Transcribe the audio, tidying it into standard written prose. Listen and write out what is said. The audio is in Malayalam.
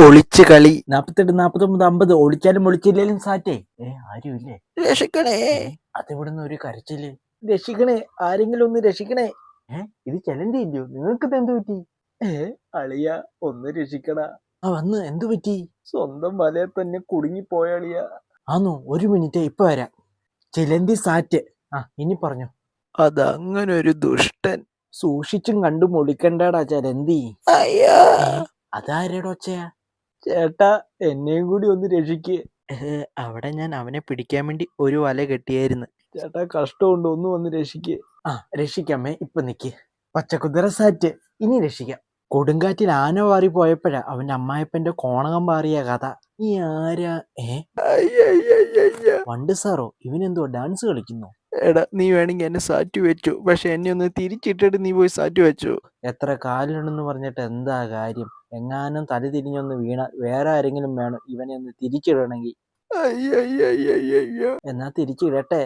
ഒളിച്ച് കളി 48 49 50 ഒളിച്ചാലും ഒളിച്ചില്ലേലും സാറ്റേ ആരുമില്ലേ? രക്ഷിക്കണേ. അതിവിടുന്ന് ഒരു കരച്ചില്. രക്ഷിക്കണേ, ആരെങ്കിലും ഒന്ന് രക്ഷിക്കണേ. ഇത് ചെലന്തി ഇല്ലയോ? നിങ്ങൾക്ക് എന്ത് പറ്റി? അളിയ ഒന്ന് രക്ഷിക്കണ. വന്ന് എന്തു പറ്റി? സ്വന്തം വലയെ തന്നെ കുടുങ്ങിപ്പോയ അളിയ. ആന്നോ? ഒരു മിനിറ്റ്, ഇപ്പൊ വരാം. ചിലന്തി സാറ്റ്. ഇനി പറഞ്ഞു. അതങ്ങനെ ഒരു ദുഷ്ടൻ. സൂക്ഷിച്ചും കണ്ടും ഒളിക്കണ്ടാടാ ചലന്തി. അയ്യാ, അതാരേടോ ഒച്ചയാ? ചേട്ടാ, എന്നെയും കൂടി ഒന്ന് രക്ഷിക്ക്. അവിടെ ഞാൻ അവനെ പിടിക്കാൻ വേണ്ടി ഒരു വല കെട്ടിയായിരുന്നു. ചേട്ടാ, കഷ്ടമുണ്ട്, ഒന്ന് വന്ന് രക്ഷിക്ക്. രക്ഷിക്കാമേ, ഇപ്പൊ നിക്ക്. പച്ചക്കുതിര സാറ്റ്, ഇനി രക്ഷിക്കാം. കൊടുങ്കാറ്റിൽ ആന പാറി പോയപ്പോഴാ അവന്റെ അമ്മായപ്പന്റെ കോണകം പാറിയ കഥ. ഈ ആരാ? വണ്ട് സാറോ? ഇവനെന്തോ ഡാൻസ് കളിക്കുന്നു? എടാ, നീ വേണമെങ്കിൽ എന്നെ സാറ്റ് വെച്ചു, പക്ഷെ എന്നെ ഒന്ന് തിരിച്ചിട്ടിട്ട് നീ പോയി സാറ്റ് വെച്ചു. എത്ര കാലുണ്ടെന്ന് പറഞ്ഞിട്ട് എന്താ കാര്യം? എങ്ങാനും തല തിരിഞ്ഞൊന്ന് വീണ വേറെ ആരെങ്കിലും വേണം ഇവനെ ഒന്ന് തിരിച്ചിടണമെങ്കിൽ. അയ്യോ, എന്നാ തിരിച്ചിടട്ടെ.